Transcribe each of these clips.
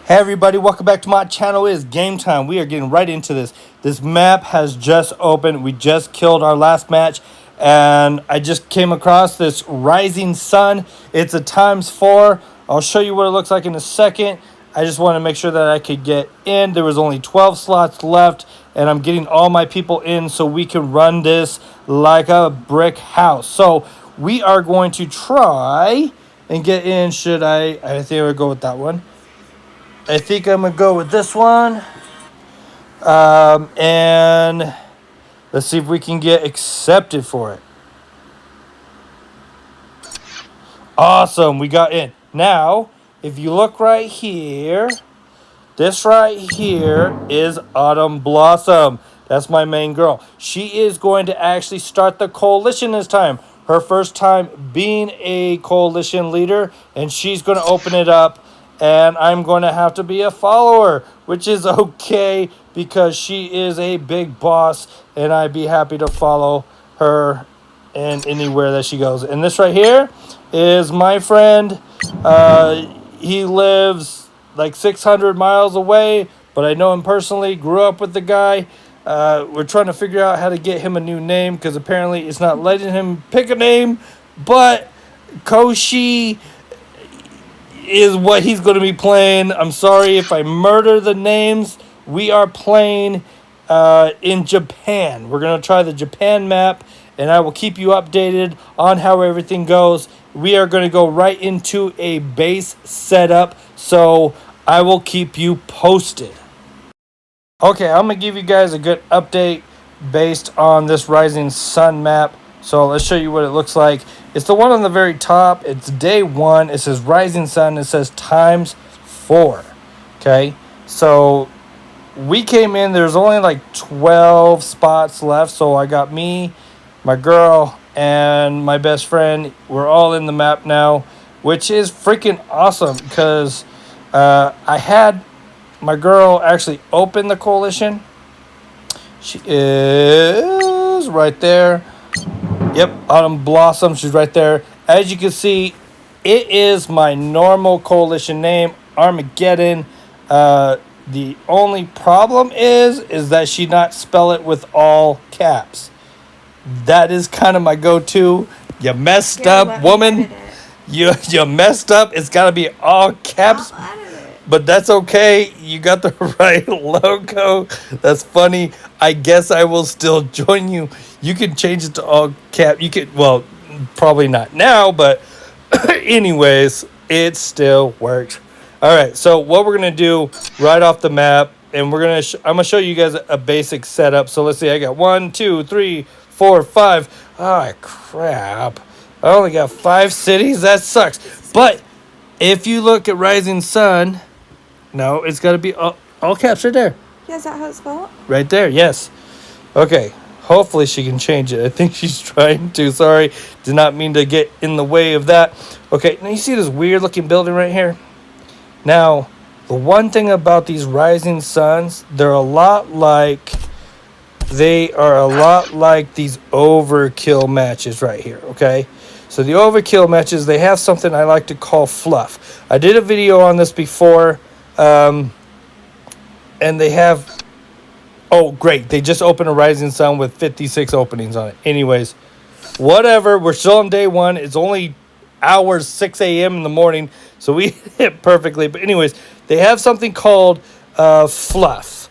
Hey everybody, welcome back to my channel. It is game time. We are getting right into this. This map has just opened. We just killed our last match and I just came across this rising sun. It's a ×4. I'll show you what it looks like in a second. I just want to make sure that I could get in. There was only 12 slots left and I'm getting all my people in so we can run this like a brick house. So we are going to try and get in. I think I would go with that one. I think I'm going to go with this one. And let's see if we can get accepted for it. Awesome. We got in. Now, if you look right here, this right here is Autumn Blossom. That's my main girl. She is going to actually start the coalition this time. Her first time being a coalition leader. And she's going to open it up. And I'm going to have to be a follower, which is okay because she is a big boss. And I'd be happy to follow her and anywhere that she goes. And this right here is my friend. He lives like 600 miles away, but I know him personally, grew up with the guy. We're trying to figure out how to get him a new name because apparently it's not letting him pick a name, but Koshi is what he's going to be playing. I'm sorry if I murder the names. We are playing in Japan. We're going to try the Japan map, and I will keep you updated on how everything goes. We are going to go right into a base setup, so I will keep you posted. Okay, I'm going to give you guys a good update based on this Rising Sun map. So let's show you what it looks like. It's the one on the very top. It's day 1. It says Rising Sun. It says ×4. Okay, so we came in. There's only like 12 spots left. So I got me, my girl, and my best friend. We're all in the map now, which is freaking awesome because I had my girl actually open the coalition. She is right there. Yep, Autumn Blossom, she's right there. As you can see, it is my normal coalition name, Armageddon. The only problem is that she not spell it with all caps. That is kind of my go-to. You messed up, woman. You messed up. It's got to be all caps. But that's okay. You got the right logo. That's funny. I guess I will still join you. You can change it to all cap. You could, well, probably not now, but anyways, it still works. All right. So what we're gonna do right off the map, and I'm gonna show you guys a basic setup. So let's see. I got 1, 2, 3, 4, 5. Ah, crap. I only got 5 cities. That sucks. But if you look at Rising Sun. No, it's got to be all caps right there. Yeah, is that how it's spelled? Right there, yes. Okay, hopefully she can change it. I think she's trying to. Sorry, did not mean to get in the way of that. Okay, now you see this weird looking building right here? Now, the one thing about these Rising Suns, they're a lot like these overkill matches right here, okay? So the overkill matches, they have something I like to call fluff. I did a video on this before. And they have, oh great, they just opened a Rising Sun with 56 openings on it. Anyways, whatever, we're still on day 1. It's only hours 6 a.m. in the morning, so we hit perfectly. But anyways, they have something called fluff,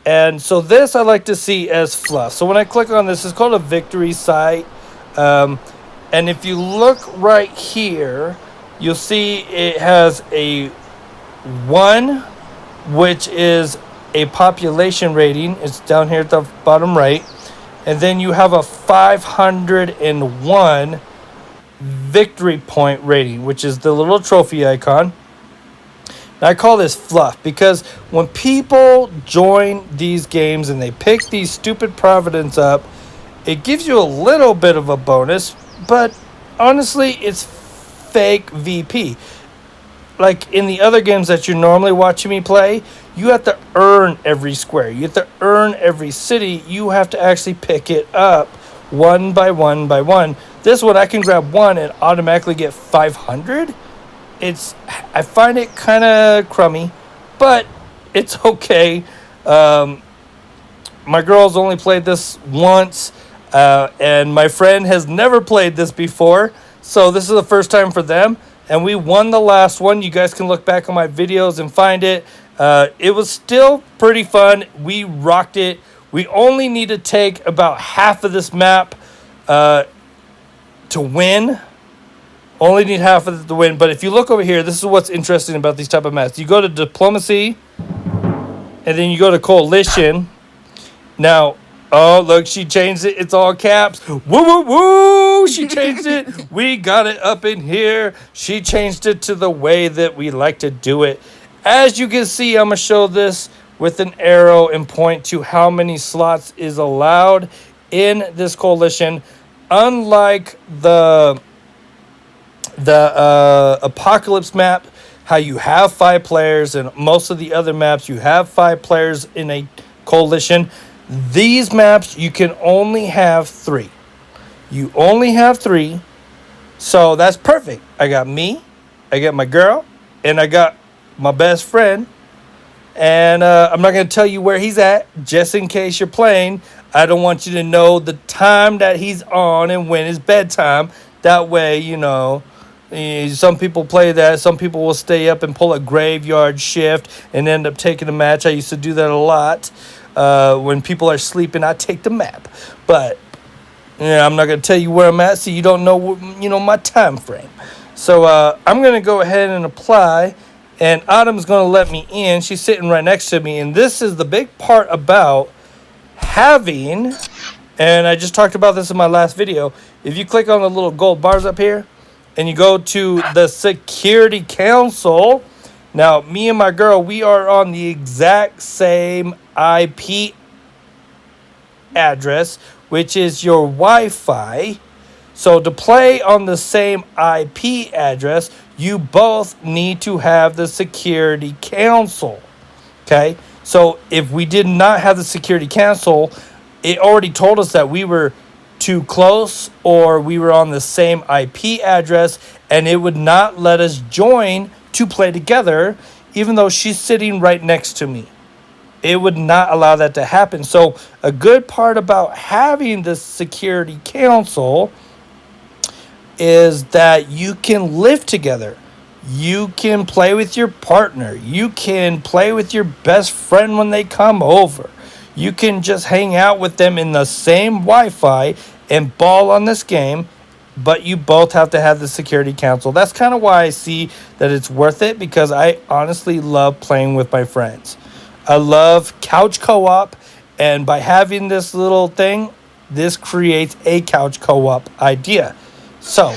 and so this I like to see as fluff. So when I click on this, it's called a victory site, and if you look right here, you'll see it has a 1, which is a population rating. It's down here at the bottom right. And then you have a 501 victory point rating, which is the little trophy icon. Now I call this fluff because when people join these games and they pick these stupid Providence up, it gives you a little bit of a bonus, but honestly, it's fake VP. Like in the other games that you're normally watching me play, you have to earn every square. You have to earn every city. You have to actually pick it up one by one by one. This one, I can grab 1 and automatically get 500. I find it kind of crummy, but it's okay. My girls only played this once, and my friend has never played this before, so this is the first time for them. And we won the last one. You guys can look back on my videos and find it. It was still pretty fun. We rocked it. We only need to take about half of this map to win. Only need half of it to win. But if you look over here, this is what's interesting about these type of maps. You go to diplomacy, and then you go to coalition. Now, oh, look, she changed it. It's all caps. Woo, woo, woo. She changed it. We got it up in here. She changed it to the way that we like to do it. As you can see, I'm going to show this with an arrow and point to how many slots is allowed in this coalition. Unlike the Apocalypse map, how you have 5 players, and most of the other maps, you have 5 players in a coalition. These maps, you can only have 3. You only have 3. So that's perfect. I got me, I got my girl, and I got my best friend. And I'm not going to tell you where he's at, just in case you're playing. I don't want you to know the time that he's on and when it's bedtime. That way, you know, some people play that. Some people will stay up and pull a graveyard shift and end up taking a match. I used to do that a lot. When people are sleeping, I take the map. But yeah, I'm not going to tell you where I'm at, so you don't know, my time frame. So I'm going to go ahead and apply, and Autumn's going to let me in. She's sitting right next to me, and this is the big part about having, and I just talked about this in my last video. If you click on the little gold bars up here, and you go to the Security Council. Now, me and my girl, we are on the exact same IP address, which is your Wi-Fi. So to play on the same IP address, you both need to have the Security Council. Okay? So if we did not have the Security Council, it already told us that we were too close or we were on the same IP address, and it would not let us join to play together, even though she's sitting right next to me. It would not allow that to happen. So a good part about having the Security Council is that you can live together. You can play with your partner. You can play with your best friend when they come over. You can just hang out with them in the same Wi-Fi and ball on this game, but you both have to have the Security Council. That's kind of why I see that it's worth it, because I honestly love playing with my friends. I love couch co-op, and by having this little thing, this creates a couch co-op idea. So,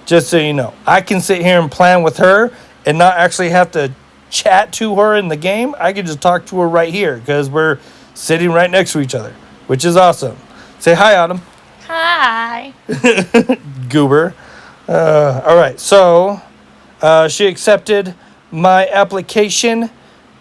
just so you know, I can sit here and plan with her and not actually have to chat to her in the game. I can just talk to her right here because we're sitting right next to each other, which is awesome. Say hi, Autumn. Hi. Goober. All right, so she accepted my application.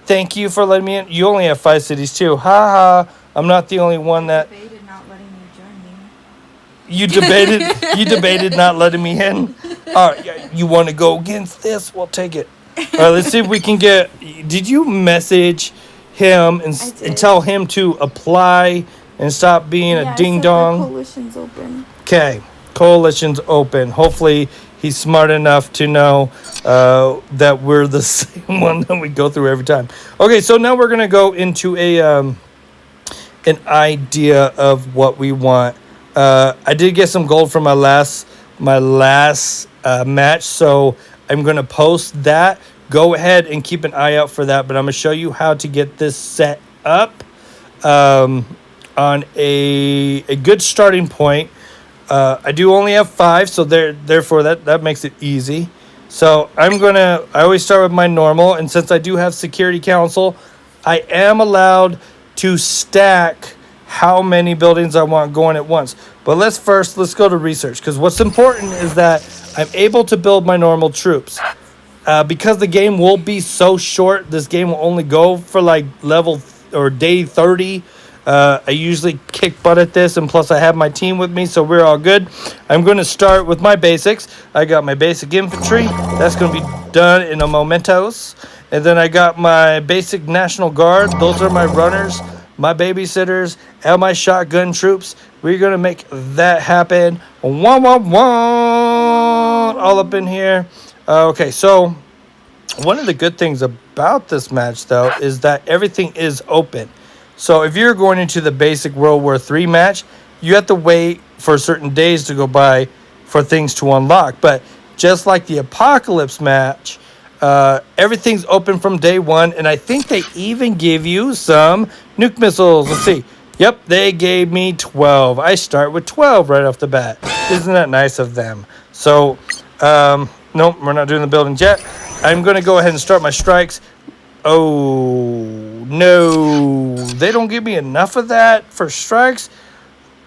Thank you for letting me in. You only have 5 cities too. Ha ha. I'm not the only one that... debated not letting you join me. You debated not letting me in? All right, you want to go against this? We'll take it. All right, let's see if we can get... Did you message him and tell him to apply and stop being a ding-dong? Coalition's open. Okay, coalition's open. Hopefully he's smart enough to know that we're the same one that we go through every time. Okay, so now we're going to go into an idea of what we want. I did get some gold from my last match, so I'm going to post that. Go ahead and keep an eye out for that, but I'm going to show you how to get this set up on a good starting point. I do only have 5, so therefore that makes it easy. So I always start with my normal, and since I do have Security Council, I am allowed to stack how many buildings I want going at once. But let's go to research, because what's important is that I'm able to build my normal troops. Because the game will be so short, this game will only go for like level or day 30. I usually kick butt at this, and plus I have my team with me, so we're all good. I'm going to start with my basics. I got my basic infantry. That's going to be done in a momentos. And then I got my basic National Guard. Those are my runners, my babysitters, and my shotgun troops. We're going to make that happen. Wah, wah, wah, all up in here. Okay, so one of the good things about this match, though, is that everything is open. So if you're going into the basic World War III match, you have to wait for certain days to go by for things to unlock. But just like the Apocalypse match, everything's open from day one, and I think they even give you some nuke missiles. Let's see. Yep, they gave me 12. I start with 12 right off the bat. Isn't that nice of them? So, nope, we're not doing the buildings yet. I'm going to go ahead and start my strikes. Oh, no. They don't give me enough of that for strikes.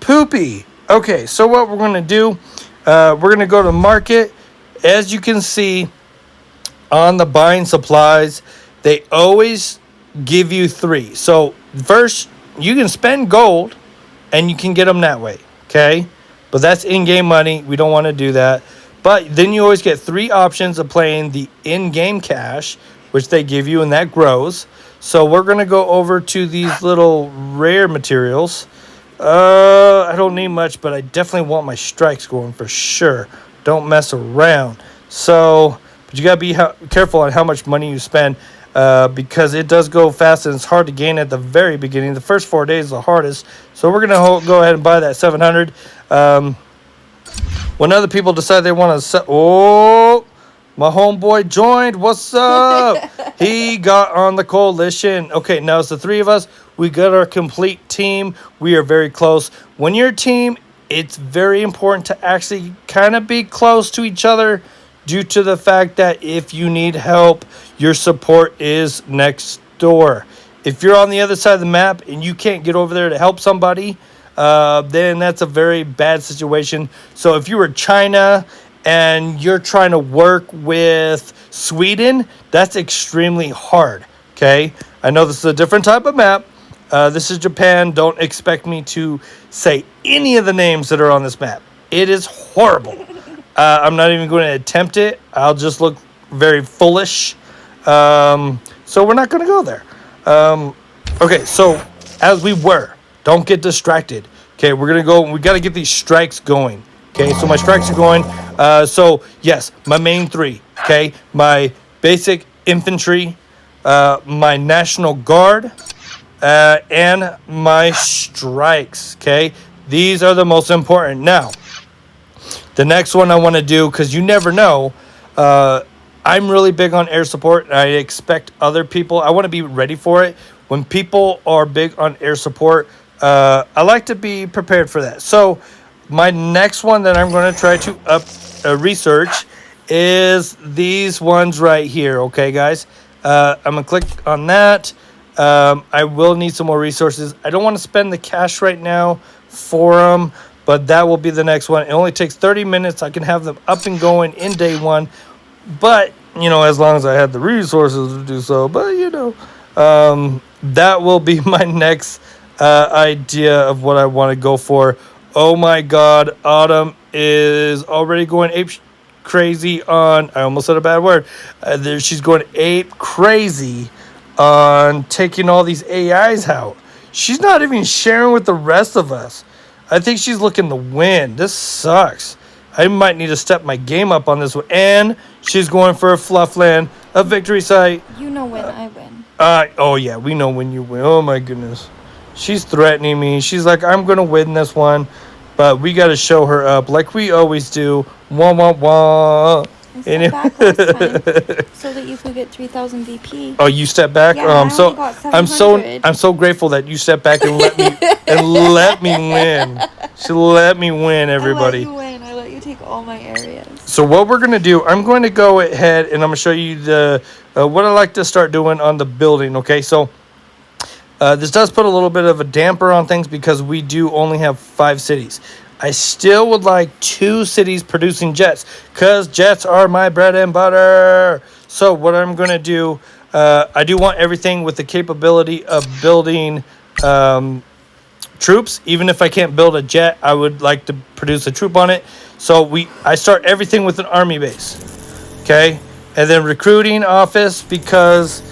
Poopy. Okay, so what we're going to do, we're going to go to market. As you can see on the buying supplies, they always give you 3. So first, you can spend gold and you can get them that way, okay? But that's in-game money. We don't want to do that. But then you always get 3 options of playing the in-game cash, which they give you, and that grows. So we're going to go over to these little rare materials. I don't need much, but I definitely want my strikes going for sure. Don't mess around. So, but you got to be careful on how much money you spend, because it does go fast and it's hard to gain at the very beginning. The first 4 days is the hardest. So we're going to go ahead and buy that 700. When other people decide they want to oh, my homeboy joined. What's up? He got on the coalition. Okay, now it's the 3 of us. We got our complete team. We are very close. When you're a team, it's very important to actually kind of be close to each other, due to the fact that if you need help, your support is next door. If you're on the other side of the map and you can't get over there to help somebody, then that's a very bad situation. So if you were China and you're trying to work with Sweden, that's extremely hard, okay? I know this is a different type of map. This is Japan. Don't expect me to say any of the names that are on this map. It is horrible. I'm not even going to attempt it. I'll just look very foolish. So we're not going to go there. Okay, so as we were, don't get distracted. Okay, we're going to go. We got to get these strikes going. Okay, so my strikes are going. So, yes, my main 3. Okay, my basic infantry, my National Guard, and my strikes. Okay, these are the most important. Now, the next one I want to do, because you never know, I'm really big on air support. And I expect other people, I want to be ready for it. When people are big on air support, I like to be prepared for that. So my next one that I'm going to try to research is these ones right here. Okay, guys. I'm going to click on that. I will need some more resources. I don't want to spend the cash right now for them, but that will be the next one. It only takes 30 minutes. I can have them up and going in day 1. But, as long as I had the resources to do so. But, that will be my next idea of what I want to go for. Oh, my God. Autumn is already going ape crazy on... I almost said a bad word. She's going ape crazy on taking all these AIs out. She's not even sharing with the rest of us. I think she's looking to win. This sucks. I might need to step my game up on this one. And she's going for a Fluffland, a victory site. You know when I win. Oh, yeah, we know when you win. Oh, my goodness. She's threatening me. She's like, I'm going to win this one. But we got to show her up like we always do. Wah, wah, wah. I stepped back last time so that you could get 3,000 VP. Oh, you stepped back. Yeah, I only got 700. I'm so grateful that you stepped back and let me win. She let me win, everybody. I let you win. I let you take all my areas. So what we're gonna do, I'm going to go ahead and I'm gonna show you the what I like to start doing on the building. Okay, so this does put a little bit of a damper on things because we do only have 5 cities. I still would like 2 cities producing jets because jets are my bread and butter. So what I'm going to do, I do want everything with the capability of building troops. Even if I can't build a jet, I would like to produce a troop on it. So I start everything with an army base. Okay. And then recruiting office, because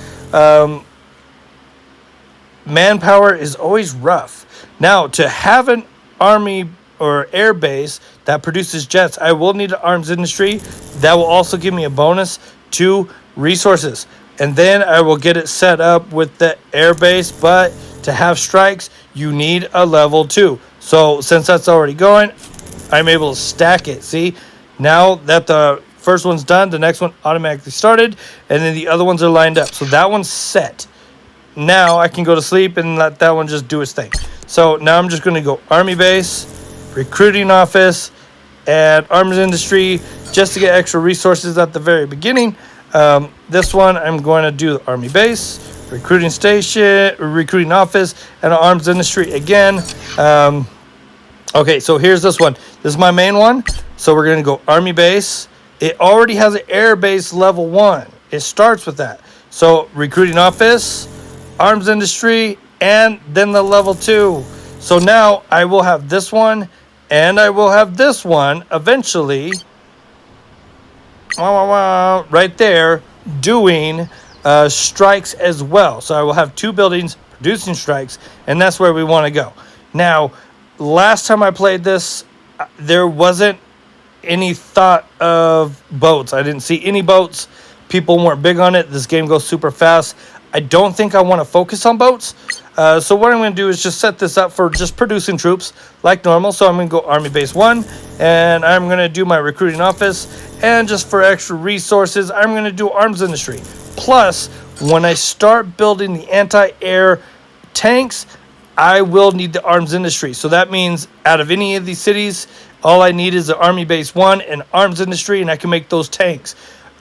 manpower is always rough. Now, to have an army or air base that produces jets, I will need an arms industry. That will also give me a bonus to resources. And then I will get it set up with the air base. But to have strikes, you need a level 2. So since that's already going, I'm able to stack it. See, now that the first one's done, the next one automatically started, and then the other ones are lined up. So that one's set. Now I can go to sleep and let that one just do its thing. So now I'm just going to go army base, recruiting office, and arms industry just to get extra resources at the very beginning. This one I'm going to do the army base, recruiting station, recruiting office, and arms industry again. Okay, so here's this one. This is my main one. So we're going to go army base. It already has an air base level 1. It starts with that. So recruiting office, arms industry, and then the level 2. So now I will have this one, and I will have this one eventually. Right there, doing strikes as well. So I will have 2 buildings producing strikes, and that's where we want to go. Now, last time I played this, there wasn't any thought of boats. I didn't see any boats. People weren't big on it. This game goes super fast. I don't think I want to focus on boats. So what I'm going to do is just set this up for just producing troops like normal. So I'm going to go Army Base 1, and I'm going to do my recruiting office. And just for extra resources, I'm going to do arms industry. Plus, when I start building the anti-air tanks, I will need the arms industry. So that means out of any of these cities, all I need is the Army Base 1 and arms industry, and I can make those tanks.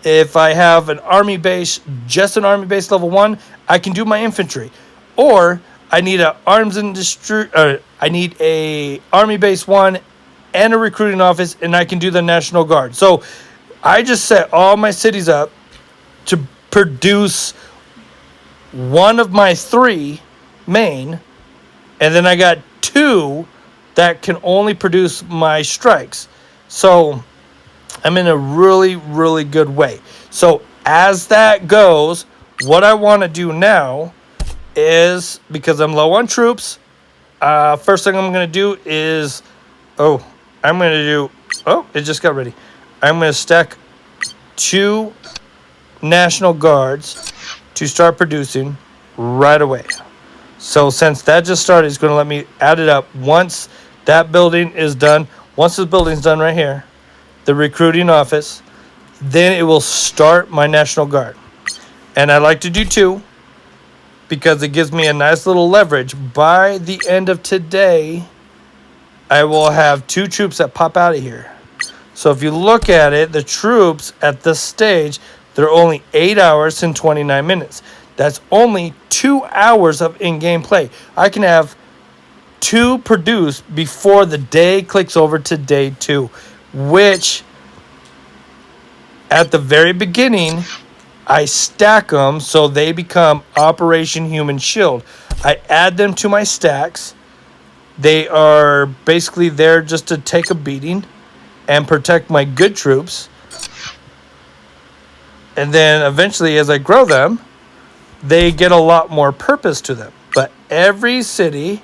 If I have an army base, just an army base level 1, I can do my infantry. Or I need a arms industry, I need a army base 1 and a recruiting office, and I can do the National Guard. So I just set all my cities up to produce one of my 3 main, and then I got 2 that can only produce my strikes. So I'm in a really, really good way. So as that goes, what I want to do now is, because I'm low on troops, first thing I'm going to do is, it just got ready. I'm going to stack 2 National Guards to start producing right away. So since that just started, it's going to let me add it up once that building is done. Once this building's done right here, the recruiting office, then it will start my National Guard. And I like to do 2 because it gives me a nice little leverage. By the end of today, I will have 2 troops that pop out of here. So if you look at it, the troops at this stage, they're only 8 hours and 29 minutes. That's only 2 hours of in-game play. I can have 2 produced before the day clicks over to day 2, which at the very beginning, I stack them so they become Operation Human Shield. I add them to my stacks. They are basically there just to take a beating and protect my good troops. And then eventually, as I grow them, they get a lot more purpose to them. But every city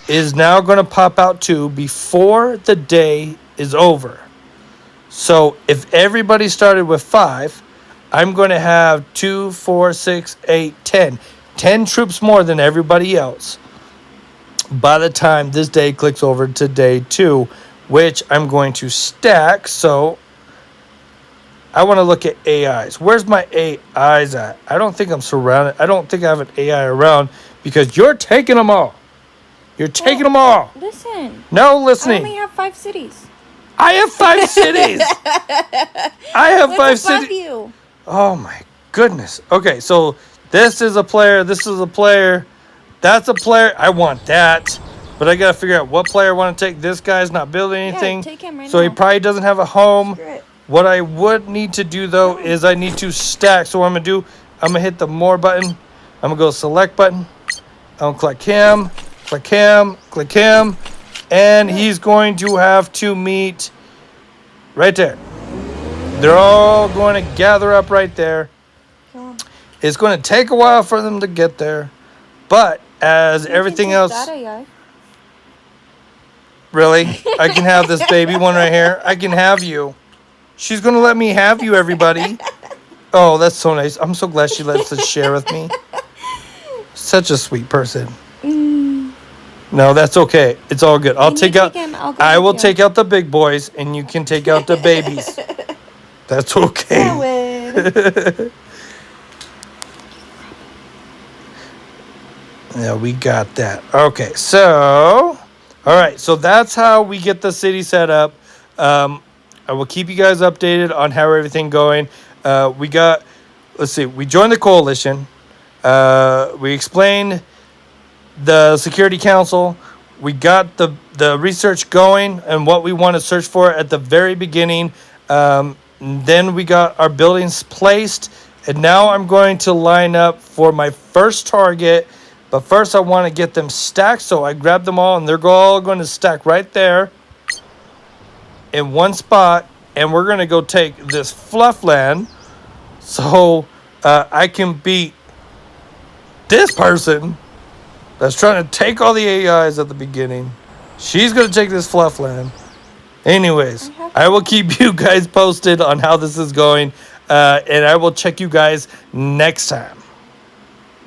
is now going to pop out 2 before the day is over. So if everybody started with 5, I'm going to have 2, 4, 6, 8, 10. 10 troops more than everybody else by the time this day clicks over to day 2, which I'm going to stack. So I want to look at AIs. Where's my AIs at? I don't think I'm surrounded. I don't think I have an AI around because you're taking them all. You're taking them all. Listen. No listening. I only have 5 cities. I have 5 cities. I have 5 cities. You? Oh my goodness. Okay, so this is a player. This is a player. That's a player. I want that. But I got to figure out what player I want to take. This guy's not building anything. Yeah, take him right so now. He probably doesn't have a home. Screw it. What I would need to do, though, is I need to stack. So what I'm going to do, I'm going to hit the more button. I'm going to go select button. I'm going to click him, click him, click him. And he's going to have to meet right there. They're all going to gather up right there. Come on. It's going to take a while for them to get there. But as You everything can take else... That AI. Really? I can have this baby one right here. I can have you. She's going to let me have you, everybody. Oh, that's so nice. I'm so glad she lets us share with me. Such a sweet person. No, that's okay. It's all good. I'll When you take out... take him, I'll go I with will you. take out the big boys, and you can take out the babies. That's okay. Owen. Yeah, we got that. Okay, so... All right, so that's how we get the city set up. I will keep you guys updated on how everything going. We got... Let's see. We joined the coalition. We explained the Security Council. We got the research going and what we want to search for at the very beginning. Then we got our buildings placed. And now I'm going to line up for my first target. But first I want to get them stacked. So I grab them all and they're all going to stack right there in one spot. And we're going to go take this Fluffland. So I can beat this person that's trying to take all the AIs at the beginning. She's going to take this Fluffland. Anyways, I will keep you guys posted on how this is going. And I will check you guys next time.